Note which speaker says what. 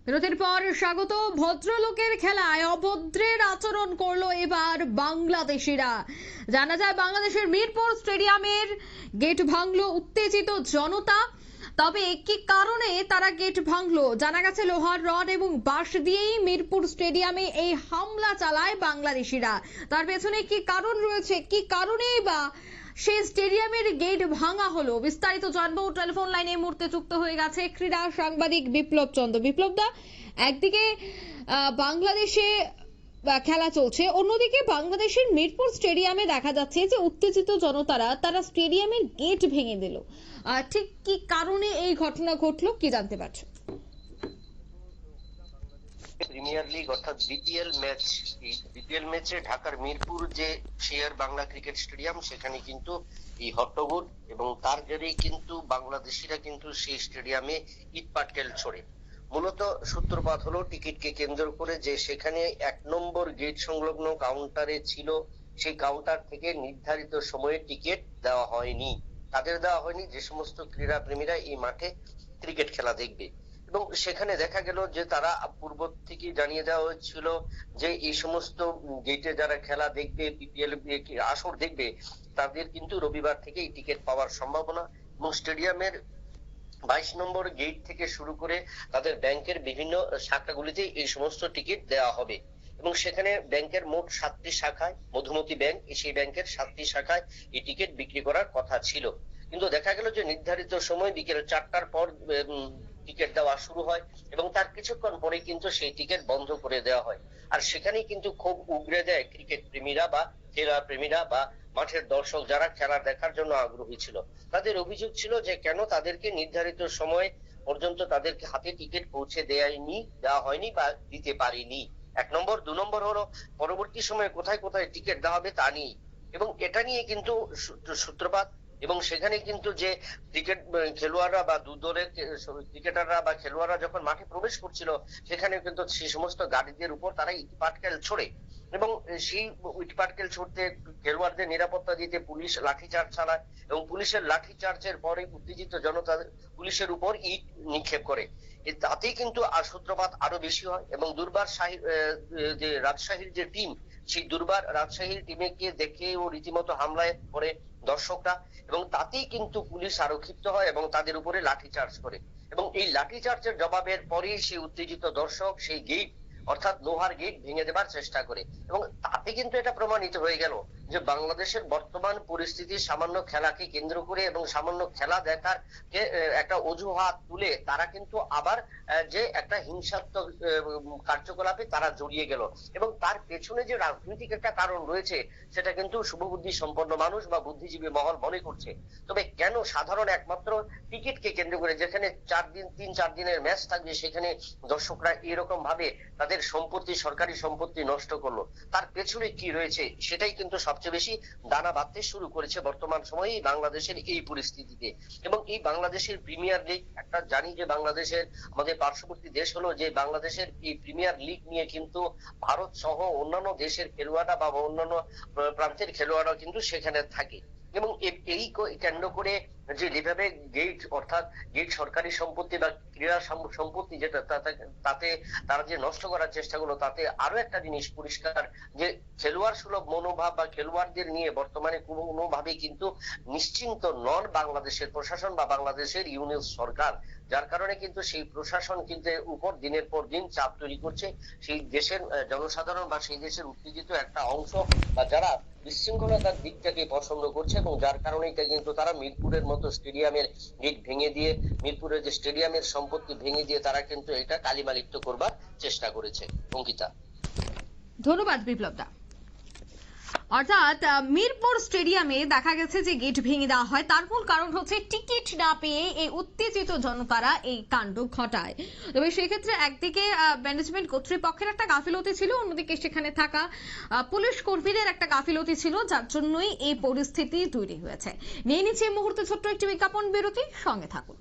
Speaker 1: বিরতির পর স্বাগত। ভদ্রলোকের খেলায় অভদ্রের আচরণ করলো এবার বাংলাদেশিরা। জানা যায় বাংলাদেশের মিরপুর স্টেডিয়ামের গেট ভাঙলো উত্তেজিত জনতা। তবে কি কারণে তারা গেট ভাঙলো? জানা গেছে লোহার রড এবং বাঁশ দিয়েই মিরপুর স্টেডিয়ামে এই হামলা চালায় বাংলাদেশিরা। তার পেছনে কি কারণ রয়েছে, কি কারণেই বা সেই স্টেডিয়ামের গেট ভাঙা হলো, বিস্তারিত জানবো। টেলিফোন লাইনে এই মুহূর্তে যুক্ত হয়ে গেছে ক্রীড়া সাংবাদিক বিপ্লব চন্দ্র। বিপ্লব দা, একদিকে বাংলাদেশে খেলা চলছে, অন্যদিকে বাংলাদেশের মিরপুর স্টেডিয়ামে দেখা যাচ্ছে যে উত্তেজিত জনতারা তারা স্টেডিয়ামের গেট ভেঙে দিল। ঠিক কি কারণে এই ঘটনা ঘটলো, কি জানতে পারছো?
Speaker 2: প্রিমিয়ার লিগ অর্থাৎ বিপিএল ম্যাচ, এই বিপিএল ম্যাচে ঢাকার মিরপুর যে শেয়ার বাংলা ক্রিকেট স্টেডিয়াম, সেখানে কিন্তু এই হট্টগোল এবং তার জেরেই কিন্তু বাংলাদেশিরা কিন্তু সেই স্টেডিয়ামে ইট পাটকেল ছোড়ে। মূলত সূত্রপাত হলো টিকিটকে কেন্দ্র করে, যে সেখানে 1 নম্বর গেট সংলগ্ন কাউন্টারে ছিল, সেই কাউন্টার থেকে নির্ধারিত সময়ে টিকিট দেওয়া হয়নি। তাদের দেওয়া হয়নি যে সমস্ত ক্রীড়া প্রেমীরা এই মাঠে ক্রিকেট খেলা দেখবে। এবং সেখানে দেখা গেল যে তারা পূর্ব থেকে জানিয়ে দেওয়া হয়েছিল যে এই সমস্ত গেটে যারা খেলা দেখবে, বিপিএল আসর দেখবে, তাদের কিন্তু রবিবার থেকে এই টিকিট পাওয়ার সম্ভাবনা। এবং স্টেডিয়ামের 22 নম্বর গেট থেকে শুরু করে তাদের ব্যাংকের বিভিন্ন শাখাগুলিতে এই সমস্ত টিকিট দেওয়া হবে। এবং সেখানে ব্যাংকের মোট 7টি শাখায়, মধুমতি ব্যাংক, সেই ব্যাংকের 7টি শাখায় এই টিকিট বিক্রি করার কথা ছিল। কিন্তু দেখা গেল যে নির্ধারিত সময় বিকেল 4টার পর টিকিট দেওয়া শুরু হয় এবং তার কিছুক্ষণ পরে কিন্তু সেই টিকিট বন্ধ করে দেওয়া হয়। আর সেখানেই কিন্তু খুব উগরে দেয় ক্রিকেট প্রেমীরা বা খেলা প্রেমীরা বা মাঠের দর্শক যারা খেলা দেখার জন্য আগ্রহী ছিল। তাদের অভিযোগ ছিল যে কেন তাদেরকে নির্ধারিত সময় পর্যন্ত তাদেরকে হাতে টিকিট পৌঁছে দেওয়া হয়নি বা দিতে পারেনি। 1 নম্বর। 2 নম্বর হলো পরবর্তী সময়ে কোথায় কোথায় টিকিট দেওয়া হবে তা নিয়ে, এবং এটা নিয়ে কিন্তু সূত্রপাত। এবং সেখানে কিন্তু যে ক্রিকেট খেলোয়াড়রা বা দু দলের ক্রিকেটাররা বা খেলোয়াড়রা যখন মাঠে প্রবেশ করছিল, সেখানে কিন্তু সেই সমস্ত গাড়িদের উপর তারা ইট পাটকেল ছোড়ে। এবং সেই ইট পাটকেল ছুটতে খেলোয়াড়দের নিরাপত্তা দিতে পুলিশ লাঠিচার্জ চালায় এবং পুলিশের লাঠিচার্জের পরে উত্তেজিত জনতা পুলিশের উপর ইট নিক্ষেপ করে। তাতেই কিন্তু আর সূত্রপাত আরো বেশি হয় এবং যে রাজশাহীর যে টিম, সেই দুর্বার রাজশাহীর টিমকে দেখে ও রীতিমতো হামলায় পড়ে দর্শকরা, এবং তাতেই কিন্তু পুলিশ আরো ক্ষিপ্ত হয় এবং তাদের উপরে লাঠিচার্জ করে। এবং এই লাঠিচার্জের জবাবের পরেই সেই উত্তেজিত দর্শক সেই গেট অর্থাৎ লোহার গেট ভেঙে দেবার চেষ্টা করে। এবং তাতে কিন্তু এটা প্রমাণিত হয়ে গেল যে বাংলাদেশের বর্তমান পরিস্থিতি সামান্য খেলাকে কেন্দ্র করে এবং সামান্য খেলা দেখার একটা অজুহাত তুলে তারা কিন্তু আবার যে একটা হিংসাত্মক কার্যকলাপে তারা জড়িয়ে গেল। এবং তার পেছনে যে রাজনৈতিক একটা কারণ রয়েছে, সেটা কিন্তু শুভবুদ্ধি সম্পন্ন মানুষ বা বুদ্ধিজীবী মহল মনে করছে। তবে কেন সাধারণ একমাত্র টিকিটকে কেন্দ্র করে, যেখানে 3-4 দিনের ম্যাচ থাকবে, সেখানে দর্শকরা এরকম ভাবে তাদের সম্পত্তি, সরকারি সম্পত্তি নষ্ট করলো, তার পেছনে কি রয়েছে, সেটাই কিন্তু সবচেয়ে বেশি দানা বাঁধতে শুরু করেছে বর্তমান সময়ে বাংলাদেশের এই পরিস্থিতিতে। এবং এই বাংলাদেশের প্রিমিয়ার লিগ, একটা জানি যে বাংলাদেশের আমাদের পার্শ্ববর্তী দেশ হলো, যে বাংলাদেশের এই প্রিমিয়ার লিগ নিয়ে কিন্তু ভারত সহ অন্যান্য দেশের খেলোয়াড়রা বা অন্যান্য প্রান্তের খেলোয়াড়রা কিন্তু সেখানে থাকে। এবং এই কেন্দ্র করে যে যেভাবে গেট অর্থাৎ গেট সরকারি সম্পত্তি বা ক্রীড়া সম্পত্তি, যেটা তাতে তারা যে নষ্ট করার চেষ্টা করলো, তাতে আরো একটা জিনিস পরিষ্কার, যে খেলোয়াড় সুলভ মনোভাব বা খেলোয়াড়দের নিয়ে বর্তমানে কোনোভাবেই কিন্তু নিশ্চিন্ত নন বাংলাদেশের প্রশাসন বা বাংলাদেশের ইউনিয়ন সরকার। যার কারণে কিন্তু সেই প্রশাসন কিন্তু উপর দিনের পর দিন চাপ তৈরি করছে সেই দেশের জনসাধারণ বা সেই দেশের উত্তেজিত একটা অংশ বা যারা বিশৃঙ্খলতার দিকটাকে পছন্দ করছে। এবং যার কারণে কিন্তু তারা মিরপুরের মতো স্টেডিয়ামের গেট ভেঙে দিয়ে, মিরপুরের যে স্টেডিয়ামের সম্পত্তি ভেঙে দিয়ে তারা কিন্তু এটা কালিমালিপ্ত করবার চেষ্টা করেছে। অঙ্কিতা,
Speaker 1: ধন্যবাদ বিপ্লব দা। অর্থাৎ মিরপুর স্টেডিয়ামে দেখা গেছে যে গেট ভেঙে দেওয়া হয়, তার মূল কারণ হচ্ছে টিকিট না পেয়ে এই উত্তেজিত জনতারা এই কাণ্ড ঘটায়। তবে সেক্ষেত্রে একদিকে ম্যানেজমেন্ট কর্তৃপক্ষের একটা গাফিলতি ছিল, অন্যদিকে সেখানে থাকা পুলিশ কর্মীদের একটা গাফিলতি ছিল, যার জন্যই এই পরিস্থিতি তৈরি হয়েছে। নিয়ে নিচ্ছে এই মুহূর্তে ছোট্ট একটি বিজ্ঞাপন বিরতি, সঙ্গে থাকুন।